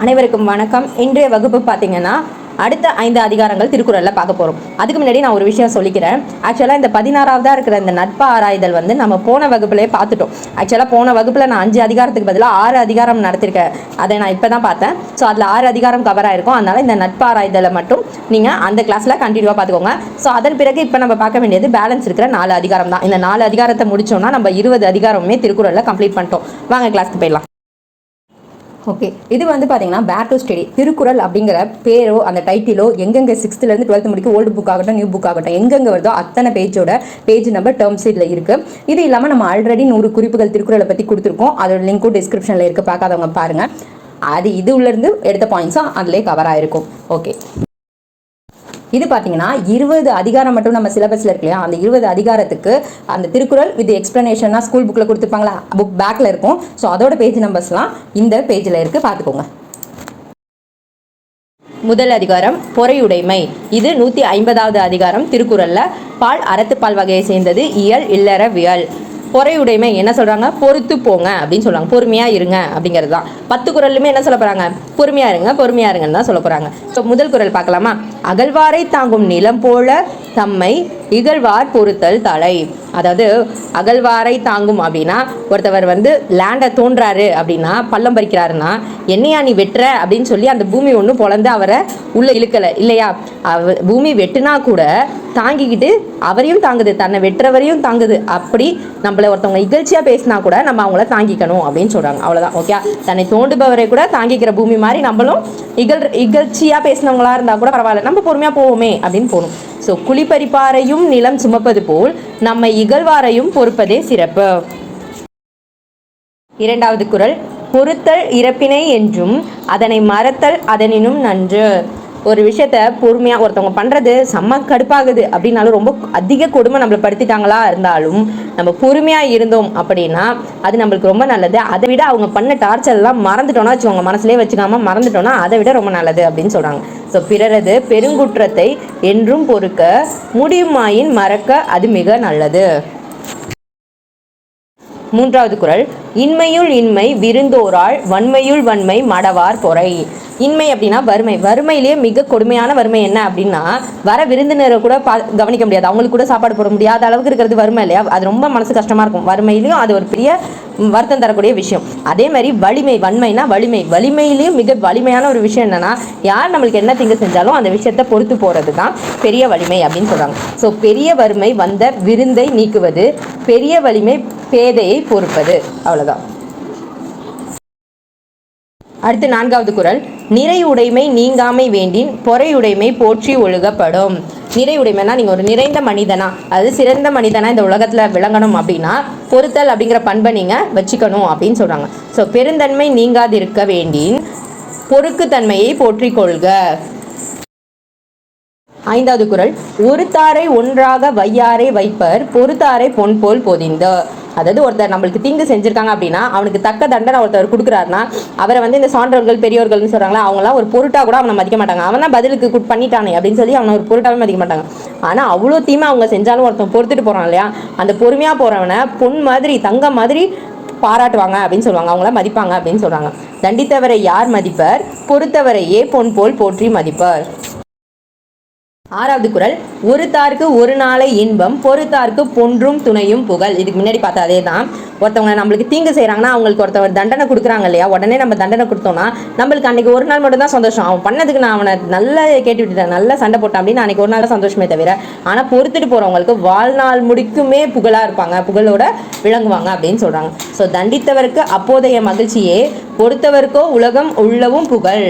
அனைவருக்கும் வணக்கம். இன்றைய வகுப்பு பார்த்தீங்கன்னா அடுத்த 5 அதிகாரங்கள் திருக்குறளில் பார்க்க போகிறோம். அதுக்கு முன்னாடி நான் ஒரு விஷயம் சொல்லிக்கிறேன். ஆக்சுவலாக இந்த 16ஆவதாக இருக்கிற இந்த நட்பு ஆராய்தல் நம்ம போன வகுப்புலேயே பார்த்துட்டோம். ஆக்சுவலாக போன வகுப்பில் நான் 5 அதிகாரத்துக்கு பதிலாக 6 அதிகாரம் நடத்திருக்கேன். அதை நான் இப்போ தான் பார்த்தேன். ஸோ அதில் 6 அதிகாரம் கவர் ஆயிருக்கும். அதனால் இந்த நட்பு ஆராய்தலை மட்டும் நீங்கள் அந்த கிளாஸில் கண்டினியூவாக பார்த்துக்கோங்க. ஸோ அதன் பிறகு இப்போ நம்ம பார்க்க வேண்டியது பேலன்ஸ் இருக்கிற 4 அதிகாரம் தான். இந்த 4 அதிகாரத்தை முடிச்சோம்னா நம்ம 20 அதிகாரமே திருக்குறளில் கம்ப்ளீட் பண்ணிட்டோம். வாங்க கிளாஸ்க்கு போயிடலாம். ஓகே, இது பார்த்தீங்கன்னா பேர் டு ஸ்டடி திருக்குறள் அப்படிங்கிற பேரோ அந்த டைட்டிலோ எங்கெங்கே 6th-லேருந்து 12th முடிக்கும் ஓல்டு புக் ஆகட்டும் நியூ புக் ஆகட்டும் எங்கெங்கே வருதோ அத்தனை பேஜ் நம்பர் டேர்ம்ஸ் இதில் இருக்குது. இது இல்லாமல் நம்ம ஆல்ரெடி 100 குறிப்புகள் திருக்குறளை பற்றி கொடுத்துருக்கோம். அதோட லிங்க்கும் டிஸ்கிரிப்ஷனில் இருக்குது, பார்க்காதவங்க பாருங்கள். அது இது உள்ளேருந்து எடுத்த பாயிண்ட்ஸும் அதிலே கவர் ஆகிருக்கும். ஓகே, இது பார்த்தீங்கன்னா 20 அதிகாரம் மட்டும் நம்ம சிலபஸில் இருக்கு இல்லையா, அந்த 20 அதிகாரத்துக்கு அந்த திருக்குறள் வித் எக்ஸ்பிளனேஷனாக ஸ்கூல் புக்கில் கொடுத்துருப்பாங்களா, புக் பேக்கில் இருக்கும். ஸோ அதோட பேஜ் நம்பர்ஸ்லாம் இந்த பேஜில் இருக்குது, பார்த்துக்கோங்க. முதல் அதிகாரம் பொறையுடைமை. இது 150வது அதிகாரம் திருக்குறளில். பால் அறத்துப்பால் வகையை சேர்ந்தது இயல் இல்லறவியல். பொறையுடைமை என்ன சொல்கிறாங்க, பொறுத்து போங்க அப்படின்னு சொல்கிறாங்க. பொறுமையாக இருங்க அப்படிங்கிறது தான். 10 குறளுமே என்ன சொல்ல போகிறாங்க, பொறுமையாக இருங்கன்னு தான் சொல்ல போகிறாங்க. ஸோ முதல் குறள் பார்க்கலாமா. அகழ்வாரை தாங்கும் நிலம் போல தம்மை இகழ்வார் பொறுத்தல் தலை. அதாவது அகழ்வாரை தாங்கும் அப்படின்னா ஒருத்தவர் லேண்டை தோன்றாரு அப்படின்னா பள்ளம் பறிக்கிறாருன்னா என்னையா நீ வெட்டுற அப்படின்னு சொல்லி அந்த பூமி ஒன்றும் பொழந்து அவரை உள்ள இழுக்கலை இல்லையா. பூமி வெட்டுனா கூட தாங்கிக்கிட்டு அவரையும் தாங்குது, தன்னை வெட்டுறவரையும் தாங்குது. அப்படி நம்மளை ஒருத்தவங்க இகழ்ச்சியாக பேசினா கூட நம்ம அவங்கள தாங்கிக்கணும் அப்படின்னு சொல்கிறாங்க. அவ்வளோதான். ஓகே, தன்னை தோண்டுபவரை கூட தாங்கிக்கிற பூமி மாதிரி நம்மளும் இகழ்ச்சியாக பேசினவங்களா இருந்தால் கூட பரவாயில்ல, நம்ம பொறுமையாக போவோமே அப்படின்னு போகணும். ஸோ குழிப்பறிப்பாரையும் நிலம் சுமப்பது போல் நம்ம இகழ்வாரையும் பொறுப்பதே சிறப்பு. இரண்டாவது குறள் பொறுத்தல் இறப்பினை என்றும் அதனை மறத்தல் அதனினும் நன்று. ஒரு விஷயத்த பொறுமையாக ஒருத்தவங்க பண்ணுறது செம்ம கடுப்பாகுது அப்படின்னாலும் ரொம்ப அதிக கொடுமை நம்மளை படுத்திட்டாங்களா இருந்தாலும் நம்ம பொறுமையாக இருந்தோம் அப்படின்னா அது நம்மளுக்கு ரொம்ப நல்லது. அதை விட அவங்க பண்ண டார்ச்சர்லாம் மறந்துட்டோன்னா வச்சுக்கோங்க, மனசுலேயே வச்சுக்காமல் மறந்துட்டோன்னா அதை விட ரொம்ப நல்லது அப்படின்னு சொல்கிறாங்க. ஸோ பிறரது பெருங்குற்றத்தை என்றும் பொறுக்க முடியுமாயின் மறக்க அது மிக நல்லது. மூன்றாவது குறள் இன்மையுள் இன்மை விருந்தோரால் வன்மையுள் வன்மை மடவார் பொறை. இன்மை அப்படின்னா வறுமை. வறுமையிலேயே மிக கொடுமையான வறுமை என்ன அப்படின்னா வர விருந்தினரை கூட கவனிக்க முடியாது, அவங்களுக்கு கூட சாப்பாடு போட முடியாத அளவுக்கு இருக்கிறது வறுமை இல்லையா. அது ரொம்ப மனசு கஷ்டமாக இருக்கும். வறுமையிலையும் அது ஒரு பெரிய வருத்தம் தரக்கூடிய விஷயம். அதே மாதிரி வலிமை, வன்மைனா வலிமையிலையும் மிக வலிமையான ஒரு விஷயம் என்னன்னா யார் நம்மளுக்கு என்ன தீங்கு செஞ்சாலும் அந்த விஷயத்தை பொறுத்து போகிறது தான் பெரிய வலிமை அப்படின்னு சொல்கிறாங்க. ஸோ பெரிய வறுமை வந்த விருந்தை நீக்குவது, பெரிய வலிமை பேதையை பொறுப்பது. அவ்வளோதான். அடுத்து நான்காவது குறள் நிறையுடைமை நீங்காமை வேண்டின் பொறையுடைமை போற்றி ஒழுகப்படும். நிறையுடைமைனா நீங்கள் ஒரு நிறைந்த மனிதனா, அதாவது சிறந்த மனிதனா இந்த உலகத்தில் விளங்கணும் அப்படின்னா பொறுத்தல் அப்படிங்கிற பண்பை நீங்கள் வச்சுக்கணும் அப்படின்னு சொல்கிறாங்க. ஸோ பெருந்தன்மை நீங்காதிருக்க வேண்டின் பொறுக்குத்தன்மையை போற்றி கொள்க. ஐந்தாவது குறள் ஒருத்தாரை ஒன்றாக வையாரை வைப்பர் பொறுத்தாரை பொன் போல் பொதிந்த. அதாவது ஒருத்தர் நம்மளுக்கு தீங்கு செஞ்சுருக்காங்க அப்படின்னா அவனுக்கு தக்க தண்டனை ஒருத்தர் கொடுக்குறாருன்னா அவரை இந்த சான்றோர்கள் பெரியோர்கள்னு சொல்கிறாங்களா அவங்களாம் ஒரு பொருட்டாக கூட அவனை மதிக்க மாட்டாங்க. அவன் தான் பதிலுக்கு பண்ணிட்டானே அப்படின்னு சொல்லி அவனை ஒரு பொருட்டாகவே மதிக்க மாட்டாங்க. ஆனால் அவ்வளோ தீமை அவங்க செஞ்சாலும் ஒருத்தன் பொறுத்துட்டு போகிறான் இல்லையா, அந்த பொறுமையாக போகிறவனை பொன் மாதிரி தங்கம் மாதிரி பாராட்டுவாங்க அப்படின்னு சொல்லுவாங்க, அவங்கள மதிப்பாங்க அப்படின்னு சொல்கிறாங்க. தண்டித்தவரை யார் மதிப்பர், பொறுத்தவரையே பொன் போல் போற்றி மதிப்பர். ஆறாவது குறள் ஒருத்தாருக்கு ஒரு நாளை இன்பம் பொறுத்தாருக்கு பொன்றும் துணையும் புகழ். இதுக்கு முன்னாடி பார்த்தா அதே தான். ஒருத்தவங்க நம்மளுக்கு தீங்கு செய்கிறாங்கன்னா அவங்களுக்கு ஒருத்தவர் தண்டனை கொடுக்குறாங்க இல்லையா, உடனே நம்ம தண்டனை கொடுத்தோம்னா நம்மளுக்கு அன்றைக்கி ஒரு நாள் மட்டும் தான் சந்தோஷம். அவன் பண்ணதுக்கு நான் அவனை நல்லா கேட்டு விட்டுட்டேன், நல்லா சண்டை போட்டான் அப்படின்னு அன்றைக்கி ஒரு நாள் தான் சந்தோஷமே தவிர, ஆனால் பொறுத்துட்டு போகிறவங்களுக்கு வாழ்நாள் முடிக்குமே புகழாக இருப்பாங்க, புகழோட விளங்குவாங்க அப்படின்னு சொல்கிறாங்க. ஸோ தண்டித்தவருக்கு அப்போதைய மகிழ்ச்சியே பொறுத்தவருக்கோ உலகம் உள்ளவும் புகழ்.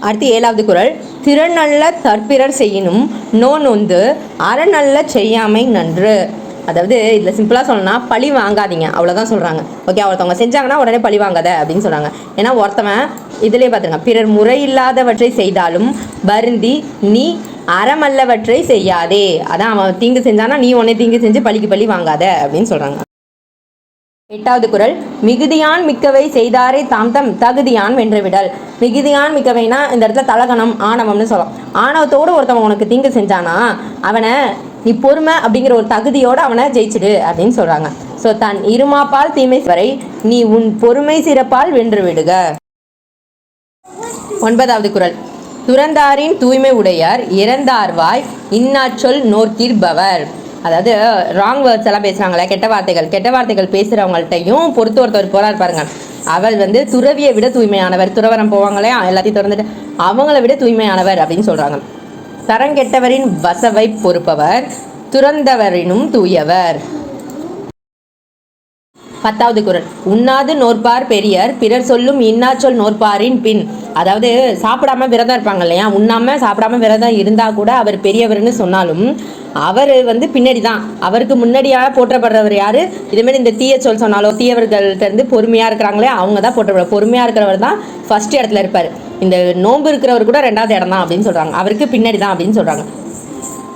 அடுத்து ஏழாவது குறள் திறநல்ல தற்பிறர் செய்யினும் நோந்து அறநல்ல செய்யாமை நன்று. அதாவது இதில் சிம்பிளாக சொல்லணும்னா பழி வாங்காதீங்க, அவ்வளோதான் சொல்கிறாங்க. ஓகே, ஒருத்தவங்க செஞ்சாங்கன்னா உடனே பழி வாங்காத அப்படின்னு சொல்கிறாங்க. ஏன்னா ஒருத்தவன் இதிலே பார்த்துருங்க, பிறர் முறையில்லாதவற்றை செய்தாலும் வருந்தி நீ அறமல்லவற்றை செய்யாதே. அதான் அவன் தீங்கு செஞ்சானா நீ உடனே தீங்கு செஞ்சு பழிக்கு பழி வாங்காத அப்படின்னு சொல்கிறாங்க. எட்டாவது குறள் மிகுதியான் மிக்கவை செய்தாரே தாம் தம் தகுதியான் வென்று விடல். மிகுதியான் மிக்கவைனா இந்த இடத்துல தலகணம் ஆணவம்னு சொல்லலாம். ஆணவத்தோடு ஒருத்தவன் உனக்கு தீங்கு செஞ்சானா அவனை நீ பொறுமை அப்படிங்கிற ஒரு தகுதியோடு அவனை ஜெயிச்சிடு அப்படின்னு சொல்கிறாங்க. ஸோ தன் இருமாப்பால் தீமை வரை நீ உன் பொறுமை சிறப்பால் வென்று விடுக. 9வது குறள். துறந்தாரின் தூய்மை உடையார் இறந்தார்வாய் இன்னாச்சொல் நோக்கிற்பவர். அதாவது ராங் வேர்ட்ஸ் எல்லாம் பேசுகிறாங்களே, கெட்ட வார்த்தைகள் பேசுகிறவங்கள்ட்டையும் பொறுத்து ஒருத்தர் போரார் பாருங்க. அவள் வந்து துறவியை விட தூய்மையானவர். துறவரம் போவாங்களே எல்லாத்தையும் திறந்துட்டு அவங்கள விட தூய்மையானவர் அப்படின்னு சொல்கிறாங்க. தரங்கெட்டவரின் வசவை பொறுப்பவர் துறந்தவரினும் தூயவர். 10வது குறள். உண்ணாது நோற்பார் பெரியர் பிறர் சொல்லும் இன்னாச்சொல் நோற்பாரின் பின். அதாவது சாப்பிடாம விரதம் இருப்பாங்க இல்லையா, உண்ணாம சாப்பிடாம விரதம் இருந்தால் கூட அவர் பெரியவர்னு சொன்னாலும் அவர் வந்து பின்னாடி தான், அவருக்கு முன்னாடியாக போற்றப்படுறவர் யார்? இதுமாரி இந்த தீய சொல் சொன்னாலோ தீயவர்கள்ட்ட இருந்து பொறுமையாக இருக்கிறாங்களே அவங்க தான் போற்றப்படுற. பொறுமையாக இருக்கிறவர் தான் ஃபர்ஸ்ட் இடத்துல இருப்பார். இந்த நோன்பு இருக்கிறவர் கூட 2வது இடம் தான் அப்படின்னு சொல்கிறாங்க. அவருக்கு பின்னாடி தான் அப்படின்னு சொல்கிறாங்க.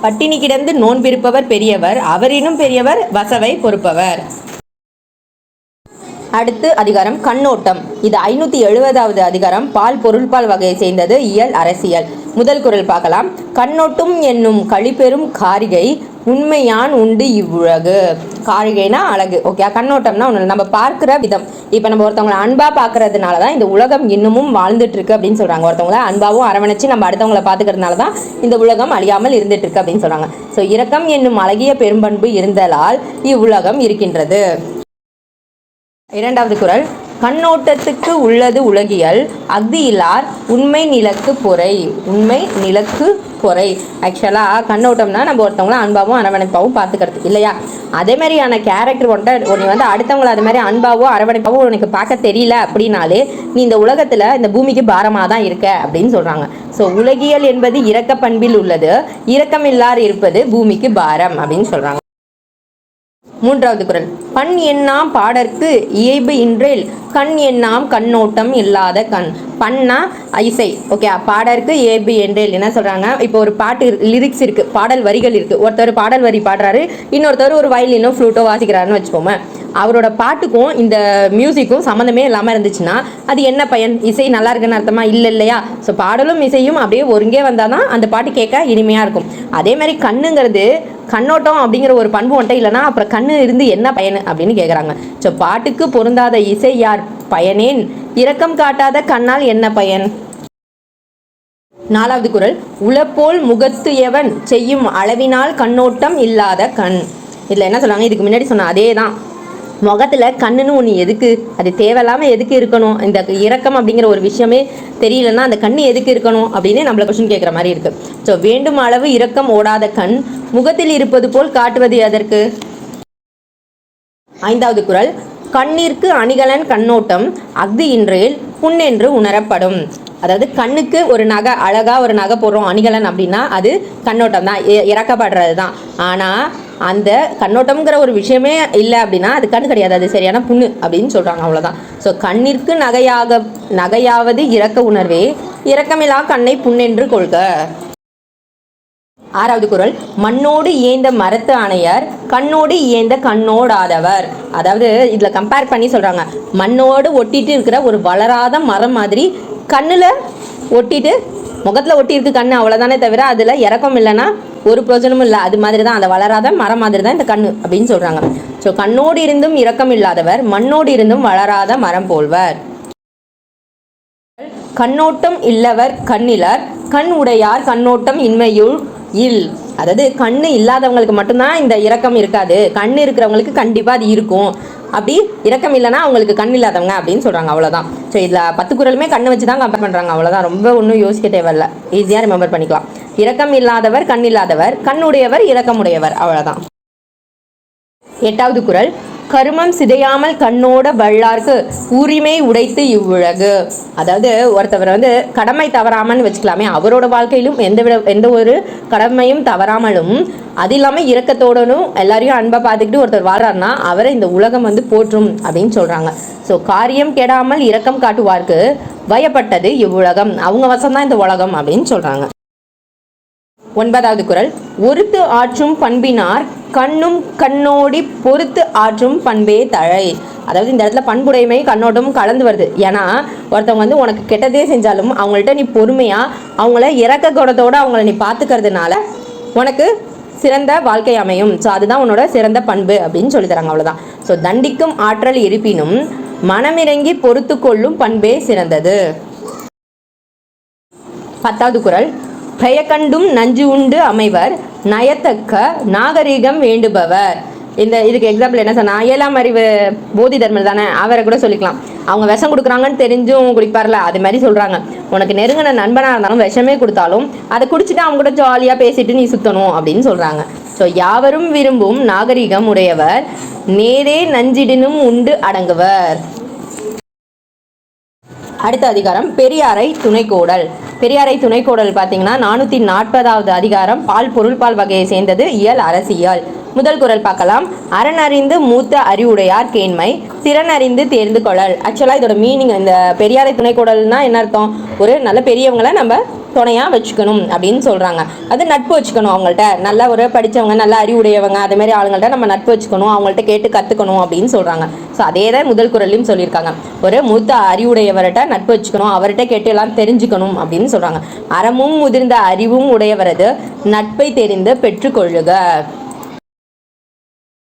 பட்டினி கிடந்து நோன்பிருப்பவர் பெரியவர் அவரினும் பெரியவர் வசவை பொறுப்பவர். அடுத்து அதிகாரம் கண்ணோட்டம். இது 570வது அதிகாரம். பால் பொருள்பால் வகையை சேர்ந்தது. இயல் அரசியல். முதல் குறள் பார்க்கலாம். கண்ணோட்டும் என்னும் களிப்பெரும் காரிகை உண்மையான் உண்டு இவ்வுலகு. காரிகைனா அழகு, ஓகே. கண்ணோட்டம்னா ஒன்று நம்ம பார்க்குற விதம். இப்போ நம்ம ஒருத்தவங்களை அன்பாக பார்க்கறதுனால தான் இந்த உலகம் இன்னமும் வாழ்ந்துட்டு இருக்கு அப்படின்னு சொல்கிறாங்க. ஒருத்தவங்களை அன்பாகவும் அரவணைச்சு நம்ம அடுத்தவங்களை பார்த்துக்கிறதுனால தான் இந்த உலகம் அழியாமல் இருந்துட்டு இருக்கு அப்படின்னு சொல்கிறாங்க. ஸோ இரக்கம் என்னும் அழகிய பெரும்பண்பு இருந்தலால் இவ்வுலகம் இருக்கின்றது. 2வது குறள். கண்ணோட்டத்துக்கு உள்ளது உலகியல் அஃதியிலார் உண்மை நிலக்கு பொறை. உண்மை நிலக்கு பொறை. ஆக்சுவலாக கண்ணோட்டம்னா நம்ம ஒருத்தவங்கள அன்பாகவும் அரவணைப்பாகவும் பார்த்துக்கிறது இல்லையா. அதே மாதிரியான கேரக்டர் உன்னை வந்து அடுத்தவங்களை அது மாதிரி அன்பாகவும் அரவணைப்பாகவும் உனக்கு பார்க்க தெரியல அப்படின்னாலே நீ இந்த உலகத்தில் இந்த பூமிக்கு பாரமாக தான் இருக்க அப்படின்னு சொல்கிறாங்க. ஸோ உலகியல் என்பது இரக்க பண்பில் உள்ளது, இரக்கமில்லார் இருப்பது பூமிக்கு பாரம் அப்படின்னு சொல்கிறாங்க. 3வது குறள். பண் எண்ணாம் பாடற்கு இயைபு இன்றேல் கண் எண்ணாம் கண்ணோட்டம் இல்லாத கண். பண்ணா இசை, ஓகே. பாடற்கு இயைபு என்றேல் என்ன சொல்கிறாங்க? இப்போ ஒரு பாட்டு லிரிக்ஸ் இருக்குது, பாடல் வரிகள் இருக்குது. ஒருத்தர் பாடல் வரி பாடுறாரு, இன்னொருத்தர் ஒரு வயலினோ ஃப்ளூட்டோ வாசிக்கிறாருன்னு வச்சுக்கோமே. அவரோட பாட்டுக்கும் இந்த மியூசிக்கும் சம்மந்தமே இல்லாமல் இருந்துச்சுன்னா அது என்ன பயன்? இசை நல்லா இருக்குன்னு அர்த்தமா? இல்லை இல்லையா. ஸோ பாடலும் இசையும் அப்படியே ஒருங்கே வந்தால் தான் அந்த பாட்டு கேட்க இனிமையாக இருக்கும். அதே மாதிரி கண்ணுங்கிறது கண்ணோட்டம் அப்படிங்கிற ஒரு பண்பு ஒன்றை இல்லைன்னா அப்புறம் கண்ணு இருந்து என்ன பயன் அப்படின்னு கேட்குறாங்க. ஸோ பாட்டுக்கு பொருந்தாத இசை யார் பயனேன்? இரக்கம் காட்டாத கண்ணால் என்ன பயன்? 4வது குறள். உளப்போல் முகத்து எவன் செய்யும் அளவினால் கண்ணோட்டம் இல்லாத கண். இதில் என்ன சொல்கிறாங்க? இதுக்கு முன்னாடி சொன்ன அதே தான். முகத்தில் கண்ணுன்னு ஒன்று எதுக்கு? அது தேவையில்லாமல் எதுக்கு இருக்கணும்? இந்த இரக்கம் அப்படிங்கிற ஒரு விஷயமே தெரியலன்னா அந்த கண் எதுக்கு இருக்கணும் அப்படின்னு நம்மளை கொஸ்டின் கேட்குற மாதிரி இருக்குது. ஸோ வேண்டும் அளவு இரக்கம் ஓடாத கண் முகத்தில் இருப்பது போல் காட்டுவது எதற்கு? 5வது குறள். கண்ணிற்கு அணிகலன் கண்ணோட்டம் அஃது இன்றேல் புண்ணென்று உணரப்படும். அதாவது கண்ணுக்கு ஒரு நகை, அழகாக ஒரு நகை போடுறோம் அணிகலன் அப்படின்னா அது கண்ணோட்டம் தான், இறக்கப்படுறது தான். ஆனால் அந்த கண்ணோட்டம்ங்கிற ஒரு விஷயமே இல்லை அப்படின்னா அது கண் கிடையாது, அது சரியான புண்ணு அப்படின்னு சொல்கிறாங்க. அவ்வளோதான். ஸோ கண்ணிற்கு நகையாவது இரக்க உணர்வே, இரக்கமில்லா கண்ணை புண்ணென்று கொள்க. 6வது குறள். மண்ணோடு ஏந்த மரத்து அணையர் கண்ணோடு ஏந்த கண்ணோடாதவர். அதாவது இதில் கம்பேர் பண்ணி சொல்கிறாங்க. மண்ணோடு ஒட்டிட்டு இருக்கிற ஒரு வளராத மரம் மாதிரி கண்ணில் ஒட்டிட்டு முகத்தில் ஒட்டியிருக்கு கண், அவ்வளோதானே தவிர அதில் இறக்கம் இல்லைன்னா ஒரு பிரயோஜனமும் இல்லை. அது மாதிரி தான், அந்த வளராத மரம் மாதிரி தான் இந்த கண் அப்படின்னு சொல்கிறாங்க. ஸோ கண்ணோடு இருந்தும் இரக்கம் இல்லாதவர் மண்ணோடு இருந்தும் வளராத மரம் போல்வர். கண்ணோட்டம் இல்லவர் கண்ணிலர் கண் உடையார் கண்ணோட்டம் இன்மையுள் இல். அதாவது கண்ணு இல்லாதவங்களுக்கு மட்டும்தான் இந்த இரக்கம் இருக்காது, கண் இருக்கிறவங்களுக்கு கண்டிப்பாக அது இருக்கும். அப்படி இரக்கம் இல்லைன்னா அவங்களுக்கு கண் இல்லாதவங்க அப்படின்னு சொல்கிறாங்க. அவ்வளோதான். ஸோ இதில் 10 குறளுமே கண்ணை வச்சு தான் கம்பேர் பண்ணுறாங்க. அவ்வளோதான், ரொம்ப ஒன்றும் யோசிக்க தேவையில்லை, ஈஸியாக ரிமெம்பர் பண்ணிக்கலாம். இரக்கம் இல்லாதவர் கண் இல்லாதவர், கண்ணுடையவர் இரக்கமுடையவர், அவ்வளோதான். 8வது குறள். கருமம் சிதையாமல் கண்ணோட வள்ளார்க்கு உரிமை உடைத்து இவ்வுலகு. அதாவது ஒருத்தவர் வந்து கடமை தவறாமன்னு வச்சுக்கலாமே, அவரோட வாழ்க்கையிலும் எந்த ஒரு கடமையும் தவறாமலும் அது இல்லாமல் இரக்கத்தோடனும் எல்லாரையும் அன்பாக பார்த்துக்கிட்டு ஒருத்தர் வாழ்றாருன்னா அவரை இந்த உலகம் வந்து போற்றும் அப்படின்னு சொல்கிறாங்க. ஸோ காரியம் கெடாமல் இரக்கம் காட்டுவார்க்கு பயப்பட்டது இவ்வுலகம், அவங்க வசம்தான் இந்த உலகம் அப்படின்னு சொல்கிறாங்க. 9வது குறள். ஒருத்து ஆற்றும் பண்பினார் கண்ணும் கண்ணோடி பொறுத்து ஆற்றும் பண்பே தழை. அதாவது இந்த இடத்துல பண்புடைமை கண்ணோட்டமும் கலந்து வருது. ஏன்னா ஒருத்தவங்க வந்து உனக்கு கெட்டதே செஞ்சாலும் அவங்கள்ட்ட நீ பொறுமையாக அவங்கள இரக்க குணத்தோடு அவங்கள நீ பார்த்துக்கிறதுனால உனக்கு சிறந்த வாழ்க்கை அமையும். ஸோ அதுதான் உன்னோட சிறந்த பண்பு அப்படின்னு சொல்லி தராங்க. அவ்வளோதான். ஸோ தண்டிக்கும் ஆற்றல் இருப்பினும் மனமிறங்கி பொறுத்து கொள்ளும் பண்பே சிறந்தது. 10வது குறள், பயக்கண்டும் நஞ்சு உண்டு அமைவர் நயத்தக்க நாகரீகம் வேண்டுபவர். இதுக்கு எக்ஸாம்பிள் என்ன சொன்னா, 7ஆம் அறிவு போதி தர்மர் தானே, அவரை கூட சொல்லிக்கலாம். அவங்க விஷம் கொடுக்குறாங்கன்னு தெரிஞ்சும் குடிப்பார்ல, அது மாதிரி சொல்றாங்க. உனக்கு நெருங்கின நண்பனாக இருந்தாலும் விஷமே கொடுத்தாலும் அதை குடிச்சிட்டு அவங்க கூட ஜாலியாக பேசிட்டு நீ சுத்தணும் அப்படின்னு சொல்றாங்க. ஸோ யாவரும் விரும்பும் நாகரீகம் உடையவர் நேரே நஞ்சிடினும் உண்டு அடங்குவர். அடுத்த அதிகாரம் பெரியாரை துணைக்கோடல். பெரியாரை துணைக்கோடல் பார்த்தீங்கன்னா 440வது அதிகாரம் பால் பொருள்பால் வகையை சேர்ந்தது, இயல் அரசியல். முதல் குறள் பார்க்கலாம். அறனறிந்து மூத்த அறிவுடையார் கேண்மை திறனறிந்து தேர்ந்து கொள்ளல். ஆக்சுவலாக இதோட மீனிங், இந்த பெரியாரை துணைக்கோடல்னா என்ன அர்த்தம், ஒரு நல்ல பெரியவங்களை நம்ம துணையாக வச்சுக்கணும் அப்படின்னு சொல்கிறாங்க. அது நட்பு வச்சுக்கணும், அவங்கள்ட்ட நல்ல ஒரு படித்தவங்க நல்ல அறிவுடையவங்க அதே மாதிரி ஆளுங்கள்ட்ட நம்ம நட்பு வச்சுக்கணும், அவங்கள்ட்ட கேட்டு கற்றுக்கணும் அப்படின்னு சொல்கிறாங்க. ஸோ அதே தான் முதல் குறள்லையும் சொல்லியிருக்காங்க. ஒரு மூத்த அறிவுடையவர்கிட்ட நட்பு வச்சுக்கணும், அவர்கிட்ட கேட்டு எல்லாம் தெரிஞ்சுக்கணும் அப்படின்னு சொல்கிறாங்க. அறமும் முதிர்ந்த அறிவும் உடையவரது நட்பை தெரிந்து பெற்றுக்கொள்ளுக.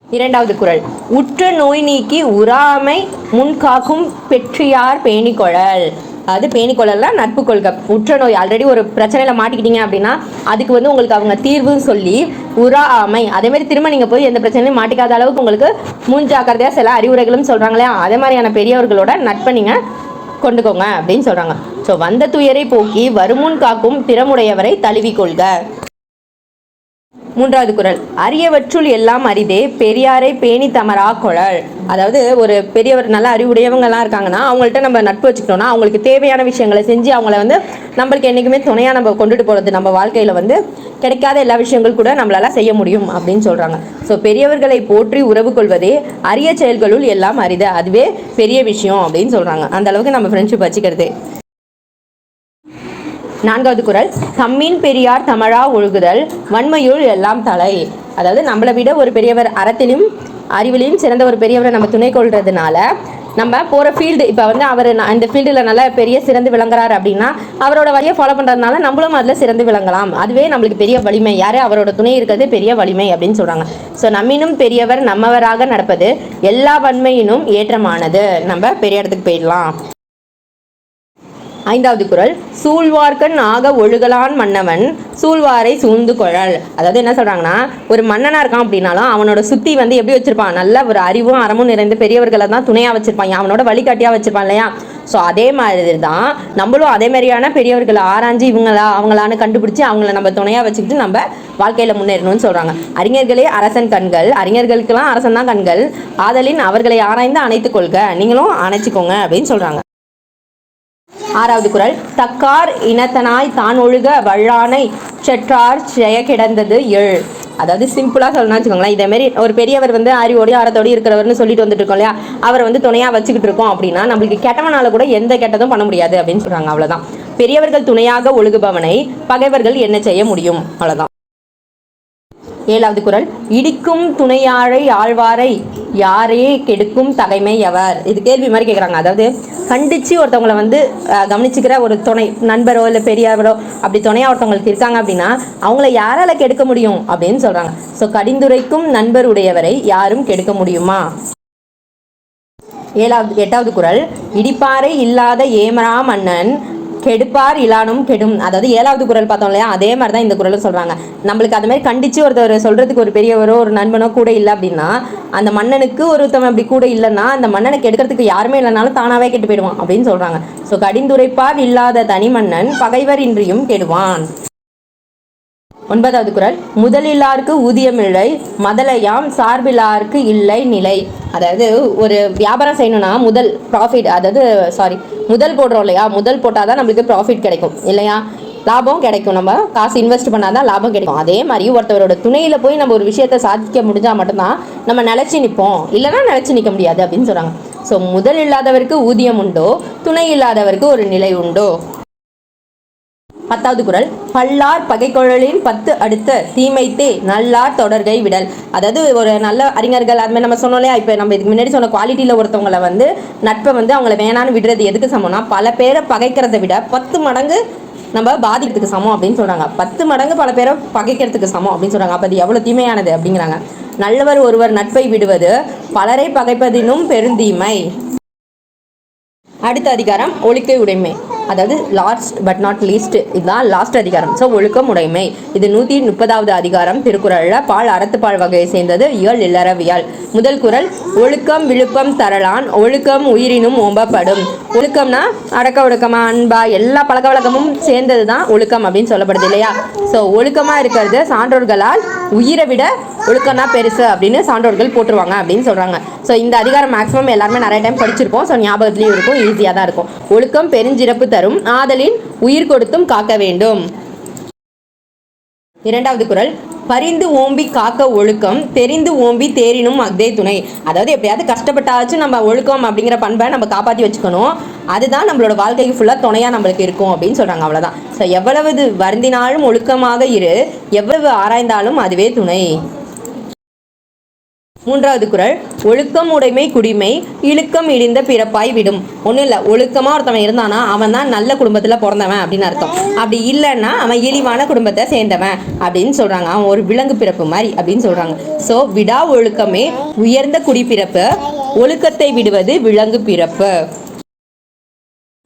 2வது குறள், உற்ற நோய் நீக்கி உறாமை முன்காக்கும் பெற்றியார் பேணிக்கொள்ளல். அது பேணிக்கொள்ளலாம் நட்பு கொள்க. உற்ற நோய், ஆல்ரெடி ஒரு பிரச்சனையில் மாட்டிக்கிட்டீங்க அப்படின்னா அதுக்கு வந்து உங்களுக்கு அவங்க தீர்வுன்னு சொல்லி உறாமை, அதேமாதிரி திரும்ப நீங்கள் போய் எந்த பிரச்சனையும் மாட்டிக்காத அளவுக்கு உங்களுக்கு முன்ஜாக்கிரதையாக சில அறிவுரைகளும் சொல்கிறாங்களே, அதே மாதிரியான பெரியவர்களோட நட்பை நீங்கள் கொண்டுக்கோங்க அப்படின்னு சொல்கிறாங்க. ஸோ வந்த துயரை போக்கி வருமுன் காக்கும் திறமுடையவரை தழுவிக்கொள்க. 3வது குறள், அரியவற்றுள் எல்லாம் அரிதே பெரியாரை பேணி தமரா கொள்ளல். அதாவது ஒரு பெரியவர் நல்ல அறிவுடையவங்கலாம் இருக்காங்கன்னா அவங்கள்ட்ட நம்ம நட்பு வச்சுக்கிட்டோம்னா அவங்களுக்கு தேவையான விஷயங்களை செஞ்சு அவங்கள வந்து நம்மளுக்கு என்றைக்குமே துணையாக நம்ம கொண்டுட்டு போகிறது, நம்ம வாழ்க்கையில் வந்து கிடைக்காத எல்லா விஷயங்கள் கூட நம்மளால செய்ய முடியும் அப்படின்னு சொல்கிறாங்க. ஸோ பெரியவர்களை போற்றி உறவு கொள்வதே அரிய செயல்களுள் எல்லாம் அரிது, அதுவே பெரிய விஷயம் அப்படின்னு சொல்கிறாங்க. அந்த அளவுக்கு நம்ம ஃப்ரெண்ட்ஷிப் வச்சுக்கிறது. 4வது குறள், தம்மின் பெரியார் தமிழா ஒழுகுதல் வன்மையுள் எல்லாம் தலை. அதாவது நம்மளை விட ஒரு பெரியவர் அறத்திலும் அறிவிலையும் சிறந்த ஒரு பெரியவரை நம்ம துணை கொள்றதுனால நம்ம போகிற ஃபீல்டு, இப்போ வந்து அவர் இந்த ஃபீல்டில் நல்லா பெரிய சிறந்து விளங்குறாரு அப்படின்னா அவரோட வழியை ஃபாலோ பண்ணுறதுனால நம்மளும் அதில் சிறந்து விளங்கலாம். அதுவே நம்மளுக்கு பெரிய வலிமை, யார் அவரோட துணை இருக்கிறது பெரிய வலிமை அப்படின்னு சொல்கிறாங்க. ஸோ நம்மினும் பெரியவர் நம்மவராக நடப்பது எல்லா வன்மையினும் ஏற்றமானது. நம்ம பெரிய இடத்துக்கு போயிடலாம். 5வது குறள், சூழ்வார்க்கன் ஆக ஒழுகலான் மன்னவன் சூழ்வாரை சூழ்ந்து கொள்ளல். அதாவது என்ன சொல்கிறாங்கன்னா, ஒரு மன்னனாக இருக்கான் அப்படின்னாலும் அவனோட சுற்றி வந்து எப்படி வச்சுருப்பான், நல்ல ஒரு அறிவும் அறமும் நிறைந்த பெரியவர்களை தான் துணையாக வச்சுருப்பான், அவனோட வழிகாட்டியாக வச்சுருப்பான் இல்லையா. ஸோ அதே மாதிரி தான் நம்மளும் அதே மாதிரியான பெரியவர்களை ஆராய்ஞ்சு அவங்களான்னு கண்டுபிடிச்சி அவங்கள நம்ம துணையாக வச்சுக்கிட்டு நம்ம வாழ்க்கையில் முன்னேறணும்னு சொல்கிறாங்க. அறிஞர்களே அரசன் கண்கள், அறிஞர்களுக்கெல்லாம் அரசன் தான் கண்கள், ஆதலின் அவர்களை ஆராய்ந்து அணைத்து கொள்க, நீங்களும் அணைச்சிக்கோங்க அப்படின்னு சொல்கிறாங்க. 6வது குறள், தக்கார் இனத்தனாய் தான் ஒழுக வள்ளானை செற்றார் செய கிடந்தது எழு. அதாவது சிம்பிளாக சொல்லணும்னு வச்சுக்கோங்களேன், இதேமாரி ஒரு பெரியவர் வந்து அறிவோடையும் அறத்தோடையும் இருக்கிறவர்னு சொல்லிட்டு வந்துட்டு இருக்கோம் இல்லையா, அவரை வந்து துணையாக வச்சுக்கிட்டு இருக்கோம் அப்படின்னா நம்மளுக்கு கெட்டவனால கூட எந்த கெட்டதும் பண்ண முடியாது அப்படின்னு சொல்கிறாங்க. அவ்வளோதான். பெரியவர்கள் துணையாக ஒழுகுபவனை பகைவர்கள் என்ன செய்ய முடியும், அவ்வளோதான். 7வது குறள், இடிக்கும் துணையாழை ஆழ்வாரை யாரே கெடுக்கும் தகைமை எவர். இது கேள்வி மாதிரி கேட்குறாங்க. அதாவது கண்டித்து ஒருத்தவங்களை வந்து கவனிச்சுக்கிற ஒரு துணை நண்பரோ இல்லை பெரியவரோ அப்படி துணையாக ஒருத்தவங்களுக்கு இருக்காங்க அப்படின்னா அவங்கள யாரால கெடுக்க முடியும் அப்படின்னு சொல்கிறாங்க. ஸோ கடிந்துரைக்கும் நண்பர் உடையவரை யாரும் கெடுக்க முடியுமா. 8வது குறள், இடிப்பாறை இல்லாத ஏமரா மன்னன் கெடுப்பார் இலானும் கெடும். அதாவது 7வது குறள் பார்த்தோம் இல்லையா, அதே மாதிரி தான் இந்த குறளும் சொல்கிறாங்க. நம்மளுக்கு அது மாதிரி கண்டித்து ஒருத்தர் சொல்கிறதுக்கு ஒரு பெரியவரோ ஒரு நண்பனோ கூட இல்லை அப்படின்னா அந்த மன்னனுக்கு ஒருத்தவன் அப்படி கூட இல்லைன்னா அந்த மன்னனை கெடுக்கிறதுக்கு யாருமே இல்லைனாலும் தானாகவே கெட்டு போயிடுவான் அப்படின்னு சொல்கிறாங்க. ஸோ கடிந்துரைப்பார் இல்லாத தனி மன்னன் பகைவர் இன்றியும் கெடுவான். 9வது குறள், முதலில்லாருக்கு ஊதியமில்லை மதலையாம் சார்பில்லாருக்கு இல்லை நிலை. அதாவது ஒரு வியாபாரம் செய்யணும்னா முதல் ப்ராஃபிட், அதாவது முதல் போடுறோம் இல்லையா, முதல் போட்டால் தான் நம்மளுக்கு ப்ராஃபிட் கிடைக்கும் இல்லையா, லாபம் கிடைக்கும். நம்ம காசு இன்வெஸ்ட் பண்ணாதான் லாபம் கிடைக்கும். அதே மாதிரி ஒருத்தவரோட துணையில் போய் நம்ம ஒரு விஷயத்தை சாதிக்க முடிஞ்சால் மட்டும்தான் நம்ம நிலச்சி நிற்போம், இல்லைன்னா நிலச்சி நிற்க முடியாது அப்படின்னு சொல்கிறாங்க. ஸோ முதல் இல்லாதவருக்கு ஊதியம் உண்டோ துணை இல்லாதவருக்கு ஒரு நிலை உண்டோ. 10வது குறள், பல்லார் பகைக்கொழலின் 10 அடுத்த தீமைத்தே நல்லார் தொடர்கை விடல். அதாவது ஒரு நல்ல அறிஞர்கள் அது மாதிரி நம்ம சொன்னோம் இல்லையா, இப்போ நம்ம இதுக்கு முன்னாடி சொன்ன குவாலிட்டியில் ஒருத்தவங்களை வந்து நட்பை வந்து அவங்கள வேணான்னு விடுறது எதுக்கு சமம்னா பல பேரை பகைக்கிறத விட 10 மடங்கு நம்ம பாதிக்கிறதுக்கு சமம் அப்படின்னு சொல்கிறாங்க. 10 மடங்கு பல பேரை பகைக்கிறதுக்கு சமம் அப்படின்னு சொல்கிறாங்க. அப்போ அது எவ்வளோ தீமையானது அப்படிங்கிறாங்க. நல்லவர் ஒருவர் நட்பை விடுவது பலரை பகைப்பதினும் பெருந்தீமை. அடுத்த அதிகாரம் ஒழுக்க உடைமை, அதாவது லாஸ்ட் பட் நாட் லீஸ்ட், இதுதான் லாஸ்ட் அதிகாரம். ஸோ ஒழுக்கம் உடைமை, இது 130வது அதிகாரம் திருக்குறளில். பால் அறத்துப்பால் வகையை சேர்ந்தது. இயல் இல்லறவியல். முதல் குறள், ஒழுக்கம் விழுப்பம் தரலான் ஒழுக்கம் உயிரினும் ஓம்பப்படும். ஒழுக்கம்னா அடக்க ஒழுக்கமா அன்பா எல்லா பழக்க வழக்கமும் சேர்ந்தது தான் ஒழுக்கம் அப்படின்னு சொல்லப்படுது இல்லையா. ஸோ ஒழுக்கமாக இருக்கிறது சான்றோர்களால் உயிரை விட ஒழுக்கம்னா பெருசு அப்படின்னு சான்றோர்கள் போட்டுருவாங்க அப்படின்னு சொல்கிறாங்க. ஸோ இந்த அதிகாரம் மேக்ஸிமம் எல்லாருமே நிறைய டைம் படிச்சிருப்போம். ஸோ ஞாபகத்துலேயும் இருக்கும், ஈஸியாக தான் இருக்கும். ஒழுக்கம் பெருஞ்சிறப்பு தரும், ஆதலின் உயிர் கொடுத்தும் காக்க வேண்டும். இரண்டாவது குறள், பரிந்து ஓம்பி காக்க ஒழுக்கம் தெரிந்து ஓம்பி தேரினும் அக்தே துணை. அதாவது எப்படியாவது கஷ்டப்பட்டாச்சும் நம்ம ஒழுக்கம் அப்படிங்கிற பண்பை நம்ம காப்பாற்றி வச்சுக்கணும். அதுதான் நம்மளோட வாழ்க்கைக்கு ஃபுல்லாக துணையாக நம்மளுக்கு இருக்கும் அப்படின்னு சொல்கிறாங்க. அவ்வளோதான். ஸோ எவ்வளவு வருந்தினாலும் ஒழுக்கமாக இரு, எவ்வளவு ஆராய்ந்தாலும் அதுவே துணை. மூன்றாவது குறள், ஒழுக்கம் உடைமை குடிமை இழுக்கம் இழிந்த பிறப்பாய் விடும். ஒன்றும் இல்லை, ஒழுக்கமாக ஒருத்தவன் இருந்தானா அவன் தான் நல்ல குடும்பத்தில் பிறந்தவன் அப்படின்னு அர்த்தம். அப்படி இல்லைன்னா அவன் இழிவான குடும்பத்தை சேர்ந்தவன் அப்படின்னு சொல்கிறாங்க. அவன் ஒரு விலங்கு பிறப்பு மாதிரி அப்படின்னு சொல்கிறாங்க. ஸோ விடா ஒழுக்கமே உயர்ந்த குடிப்பிறப்பு, ஒழுக்கத்தை விடுவது விலங்கு பிறப்பு.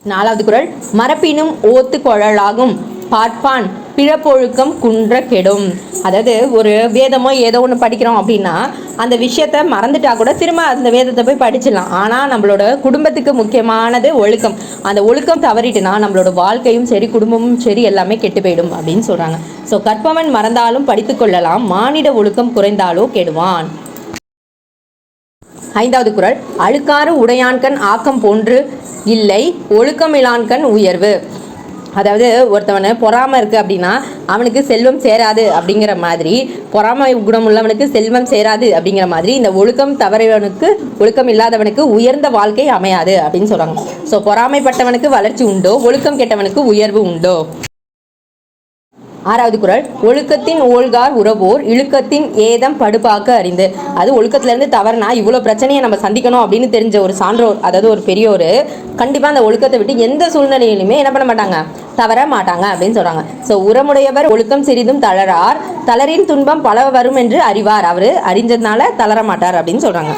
நாலாவது குறள், மரப்பினும் ஓத்து குழலாகும் பார்ப்பான் பிறப்பொழுக்கம் குன்ற கெடும். அதாவது ஒரு வேதமோ ஏதோ ஒன்று படிக்கிறோம் அப்படின்னா அந்த விஷயத்த மறந்துட்டா கூட திரும்ப அந்த வேதத்தை போய் படிச்சிடலாம். ஆனால் நம்மளோட குடும்பத்துக்கு முக்கியமானது ஒழுக்கம். அந்த ஒழுக்கம் தவறிட்டுனா நம்மளோட வாழ்க்கையும் சரி குடும்பமும் சரி எல்லாமே கெட்டு போயிடும் அப்படின்னு சொல்கிறாங்க. ஸோ கற்பவன் மறந்தாலும் படித்து கொள்ளலாம், மானிட ஒழுக்கம் குறைந்தாலோ கெடுவான். ஐந்தாவது குறள், அழுக்காறு உடையான்கண் ஆக்கம் போன்று இல்லை ஒழுக்கம் இலான்கண் உயர்வு. அதாவது ஒருத்தவனை பொறாமை இருக்குது அப்படின்னா அவனுக்கு செல்வம் சேராது அப்படிங்கிற மாதிரி, பொறாமை குணம் உள்ளவனுக்கு செல்வம் சேராது அப்படிங்கிற மாதிரி இந்த ஒழுக்கம் தவறியவனுக்கு ஒழுக்கம் இல்லாதவனுக்கு உயர்ந்த வாழ்க்கை அமையாது அப்படின்னு சொல்கிறாங்க. ஸோ பொறாமைப்பட்டவனுக்கு வளர்ச்சி உண்டோ, ஒழுக்கம் கெட்டவனுக்கு உயர்வு உண்டோ. ஆறாவது குறள், ஒழுக்கத்தின் ஓல்கார் உறவோர் இழுக்கத்தின் ஏதம் படுபாக்க அறிந்து. அது ஒழுக்கத்திலேருந்து தவறுனா இவ்வளோ பிரச்சனையை நம்ம சந்திக்கணும் அப்படின்னு தெரிஞ்ச ஒரு சான்றோர், அதாவது ஒரு பெரியோர், கண்டிப்பாக அந்த ஒழுக்கத்தை விட்டு எந்த சூழ்நிலையிலுமே என்ன பண்ண மாட்டாங்க, தவற மாட்டாங்க அப்படின்னு சொல்கிறாங்க. ஸோ உரமுடையவர் ஒழுக்கம் சிறிதும் தளரார், தளரின் துன்பம் பல வரும் என்று அறிவார். அவர் அறிஞ்சதுனால தளர மாட்டார் அப்படின்னு சொல்கிறாங்க.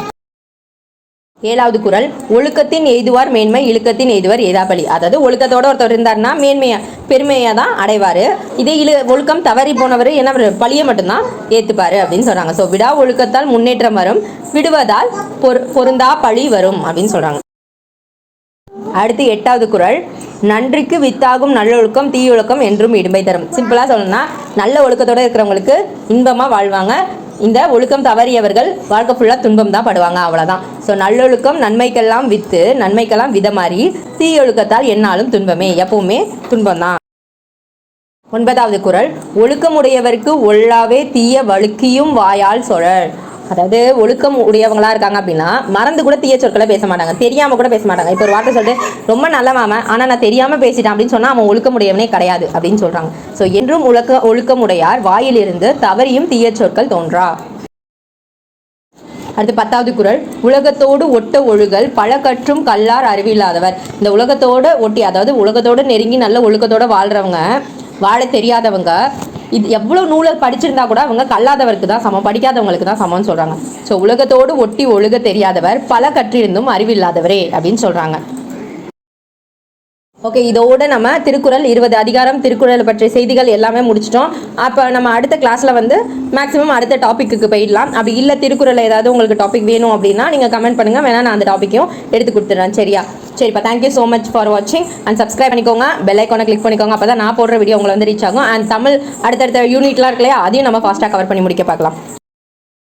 ஏழாவது குறள், ஒழுக்கத்தின் எய்துவார் மேன்மை இழுக்கத்தின் எய்துவார் ஏதாபலி. அதாவது ஒழுக்கத்தோடு ஒருத்தர் இருந்தார்னா பெருமையாக தான் அடைவார். இதே ஒழுக்கம் தவறி போனவர் என்ன பழியை மட்டும்தான் ஏற்றுப்பார் அப்படின்னு சொல்கிறாங்க. ஸோ விடா ஒழுக்கத்தால் முன்னேற்றம் வரும், விடுவதால் பொருந்தா பழி வரும் அப்படின்னு சொல்கிறாங்க. அடுத்து எட்டாவது குறள், நன்றிக்கு வித்தாகும் நல்லொழுக்கம் தீயொழுக்கம் என்றும் இடும்பை தரும். சிம்பிளாக சொல்லணும்னா நல்ல ஒழுக்கத்தோடு இருக்கிறவங்களுக்கு இன்பமாக வாழ்வாங்க, இந்த ஒழுக்கம் தவறியவர்கள் வாழ்க்கை ஃபுல்லாக துன்பம் தான் படுவாங்க, அவ்வளோதான். ஸோ நல்லொழுக்கம் நன்மைக்கெல்லாம் வித்து நன்மைக்கெல்லாம் வித மாதிரி, தீயொழுக்கத்தால் என்னாலும் துன்பமே, எப்பவுமே துன்பம் தான். ஒன்பதாவது குறள், ஒழுக்கமுடையவருக்கு ஒல்லாவே தீய வழுக்கியும் வாயால் சொழல். அதாவது ஒழுக்கம் உடையவங்களா இருக்காங்க அப்படின்னா மறந்து கூட தீய சொற்களை பேச மாட்டாங்க, தெரியாமல் கூட பேச மாட்டாங்க. இப்போ ஒரு வார்த்தை சொல்லிட்டு ரொம்ப நல்ல மாமன் ஆனால் நான் தெரியாமல் பேசிட்டேன் அப்படின்னு சொன்னால் அவன் ஒழுக்கமுடையவனே கிடையாது அப்படின்னு சொல்கிறாங்க. ஸோ என்றும் ஒழுக்கமுடையார் வாயிலிருந்து தவறியும் தீய சொற்கள் தோன்றா. அடுத்து 10வது குறள், உலகத்தோடு ஒட்ட ஒழுகல் பல கற்றும் கல்லார் அறிவில்லாதவர். இந்த உலகத்தோடு ஒட்டி, அதாவது உலகத்தோடு நெருங்கி நல்ல ஒழுக்கத்தோடு வாழ்கிறவங்க, வாழ தெரியாதவங்க, இது எவ்வளோ நூலை படிச்சிருந்தா கூட அவங்க கல்லாதவருக்கு தான் சமம், படிக்காதவங்களுக்கு தான் சமம்னு சொல்கிறாங்க. ஸோ உலகத்தோடு ஒட்டி ஒழுக தெரியாதவர் பல கற்றிருந்தும் அறிவில்லாதவரே அப்படின்னு சொல்கிறாங்க. ஓகே, இதோட நம்ம திருக்குறள் 20 அதிகாரம் திருக்குறள் பற்றிய செய்திகள் எல்லாமே முடிச்சிட்டோம். அப்போ நம்ம அடுத்த கிளாஸில் வந்து மேக்ஸிமம் அடுத்த டாப்பிக்கு போயிடலாம். அப்படி இல்லை திருக்குறள் ஏதாவது உங்களுக்கு டாபிக் வேணும் அப்படின்னா நீங்கள் கமெண்ட் பண்ணுங்கள், வேணால் நான் அந்த டாப்பிக்கையும் எடுத்து கொடுத்துட்றேன். சரியா? சரிப்பா, தேங்க்யூ ஸோ மச் ஃபார் வாட்சிங் அண்ட் சப்ஸ்கிரைப் பண்ணிக்கோங்க, பெல் ஐக்கானை கிளிக் பண்ணிக்கோங்க. அப்போ தான் நான் போடுற வீடியோ உங்களை வந்து ரீச் ஆகும். அண்ட் தமிழ் அடுத்தடுத்த யூனிட்லாம் இருக்கு இல்லையா, அதையும் நம்ம ஃபாஸ்ட்டாக கவர் பண்ணி முடிக்க பார்க்கலாம்.